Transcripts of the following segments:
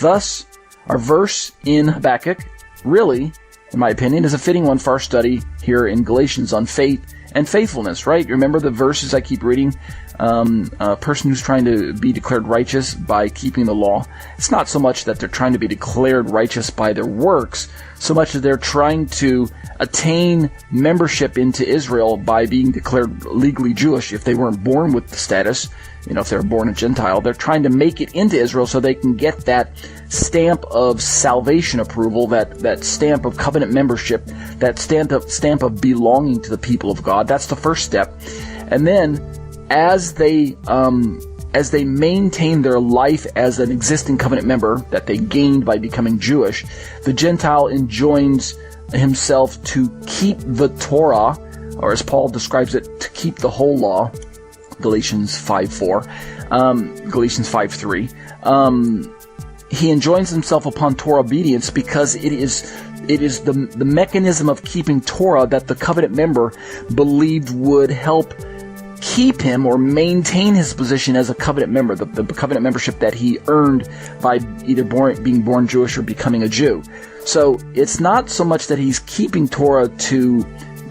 Thus, our verse in Habakkuk really, in my opinion, is a fitting one for our study here in Galatians on faith and faithfulness, right? Remember the verses I keep reading? A person who's trying to be declared righteous by keeping the law. It's not so much that they're trying to be declared righteous by their works, so much as they're trying to attain membership into Israel by being declared legally Jewish. If they weren't born with the status, if they were born a Gentile, they're trying to make it into Israel so they can get that stamp of salvation approval, that stamp of covenant membership, that stamp of belonging to the people of God. That's the first step. And then, as they maintain their life as an existing covenant member that they gained by becoming Jewish, the Gentile enjoins himself to keep the Torah, or as Paul describes it, to keep the whole law, Galatians 5:4, Galatians 5:3. He enjoins himself upon Torah obedience because it is the mechanism of keeping Torah that the covenant member believed would help keep him or maintain his position as a covenant member, the covenant membership that he earned by either being born Jewish or becoming a Jew. So it's not so much that he's keeping Torah to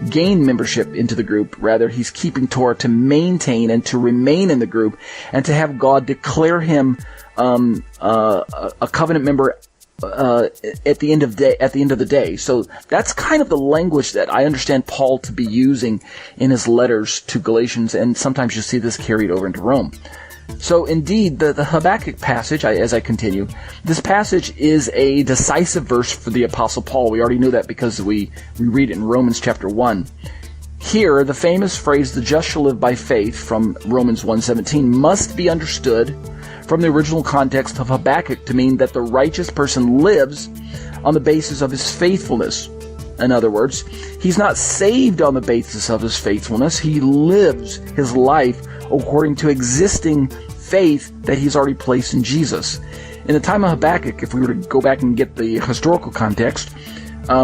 gain membership into the group. Rather, he's keeping Torah to maintain and to remain in the group and to have God declare him a covenant member at the end of the day. So that's kind of the language that I understand Paul to be using in his letters to Galatians, and sometimes you see this carried over into Rome. So indeed, the Habakkuk passage, as I continue, this passage is a decisive verse for the Apostle Paul. We already knew that because we read it in Romans chapter 1. Here, the famous phrase, "the just shall live by faith," from Romans 1:17, must be understood from the original context of Habakkuk to mean that the righteous person lives on the basis of his faithfulness. In other words, he's not saved on the basis of his faithfulness. He lives his life according to existing faith that he's already placed in Jesus. In the time of Habakkuk, if we were to go back and get the historical context,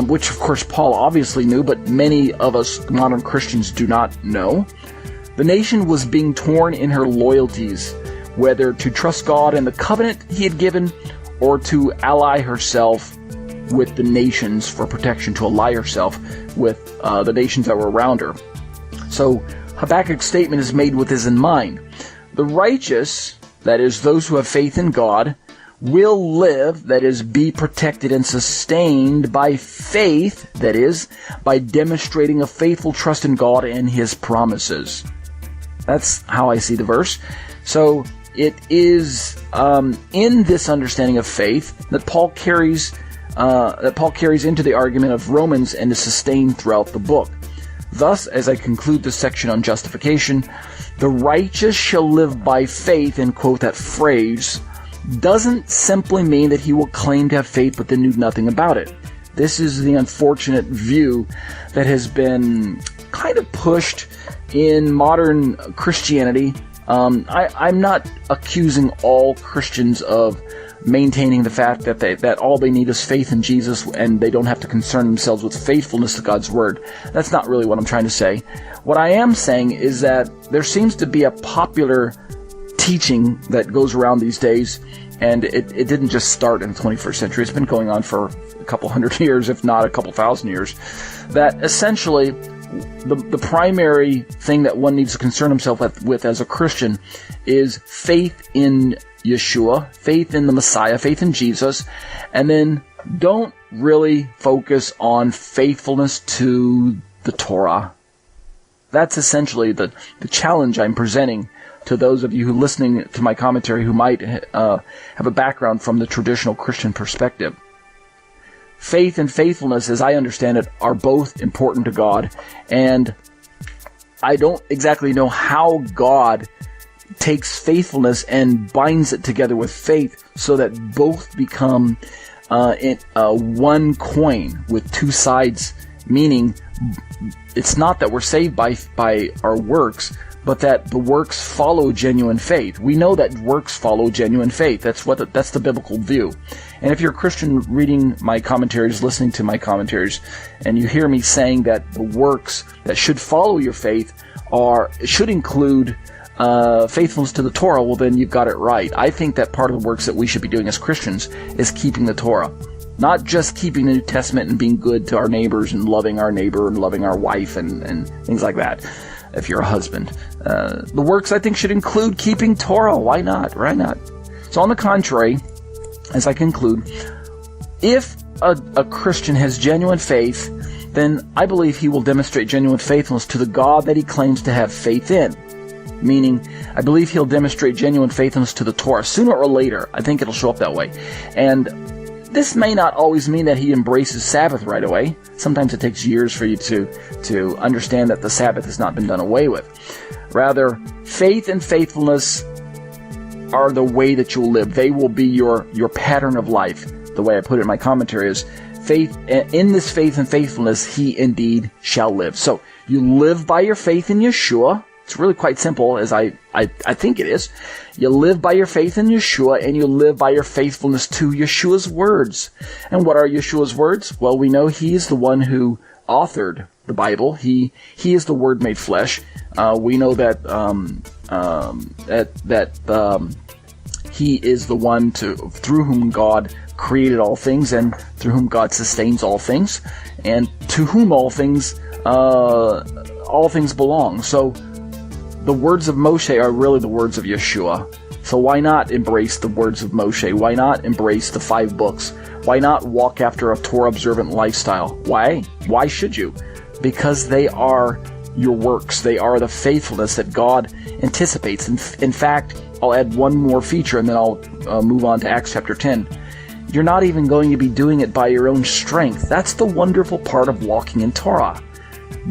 which of course Paul obviously knew, but many of us modern Christians do not know, the nation was being torn in her loyalties, whether to trust God and the covenant he had given, or to ally herself with the nations for protection, to ally herself with the nations that were around her. So Habakkuk's statement is made with this in mind. The righteous, that is, those who have faith in God, will live, that is, be protected and sustained by faith, that is, by demonstrating a faithful trust in God and his promises. That's how I see the verse. So it is in this understanding of faith that Paul carries into the argument of Romans and is sustained throughout the book. Thus, as I conclude this section on justification, the righteous shall live by faith, and quote that phrase, doesn't simply mean that he will claim to have faith but then do nothing about it. This is the unfortunate view that has been kind of pushed in modern Christianity. I'm not accusing all Christians of maintaining the fact that all they need is faith in Jesus and they don't have to concern themselves with faithfulness to God's Word. That's not really what I'm trying to say. What I am saying is that there seems to be a popular teaching that goes around these days, and it didn't just start in the 21st century. It's been going on for a couple hundred years, if not a couple thousand years, that essentially the primary thing that one needs to concern himself with as a Christian is faith in Yeshua, faith in the Messiah, faith in Jesus, and then don't really focus on faithfulness to the Torah. That's essentially the challenge I'm presenting to those of you who are listening to my commentary who might have a background from the traditional Christian perspective. Faith and faithfulness, as I understand it, are both important to God, and I don't exactly know how God takes faithfulness and binds it together with faith so that both become one coin with two sides, meaning it's not that we're saved by our works, but that the works follow genuine faith. We know that works follow genuine faith. That's the biblical view. And if you're a Christian reading my commentaries, listening to my commentaries, and you hear me saying that the works that should follow your faith should include faithfulness to the Torah, well, then you've got it right. I think that part of the works that we should be doing as Christians is keeping the Torah. Not just keeping the New Testament and being good to our neighbors and loving our neighbor and loving our wife and things like that, if you're a husband. The works, I think, should include keeping Torah. Why not? Why not? So on the contrary, as I conclude, if a Christian has genuine faith, then I believe he will demonstrate genuine faithfulness to the God that he claims to have faith in. Meaning, I believe he'll demonstrate genuine faithfulness to the Torah sooner or later. I think it'll show up that way. And this may not always mean that he embraces Sabbath right away. Sometimes it takes years for you to understand that the Sabbath has not been done away with. Rather, faith and faithfulness are the way that you'll live. They will be your pattern of life. The way I put it in my commentary is, faith, in this faith and faithfulness, he indeed shall live. So, you live by your faith in Yeshua. It's really quite simple, as I think it is. You live by your faith in Yeshua, and you live by your faithfulness to Yeshua's words. And what are Yeshua's words? Well, we know he is the one who authored the Bible. He is the Word made flesh. We know that he is the one through whom God created all things, and through whom God sustains all things, and to whom all things belong. So the words of Moshe are really the words of Yeshua. So why not embrace the words of Moshe? Why not embrace the 5 books? Why not walk after a Torah-observant lifestyle? Why? Why should you? Because they are your works. They are the faithfulness that God anticipates. In fact, I'll add one more feature, and then I'll move on to Acts chapter 10. You're not even going to be doing it by your own strength. That's the wonderful part of walking in Torah.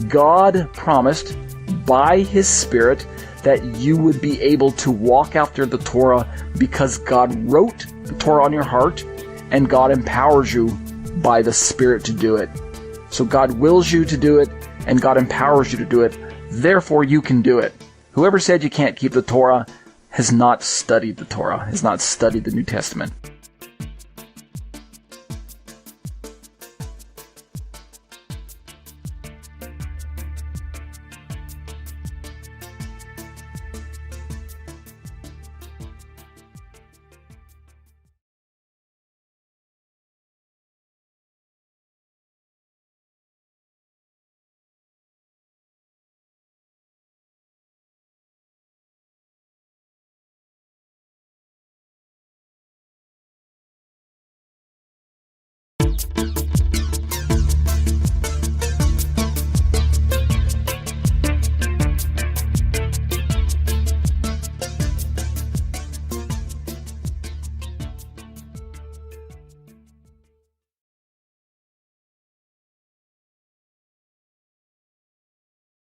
God promised by His Spirit that you would be able to walk after the Torah because God wrote the Torah on your heart, and God empowers you by the Spirit to do it. So God wills you to do it, and God empowers you to do it. Therefore, you can do it. Whoever said you can't keep the Torah has not studied the Torah, has not studied the New Testament.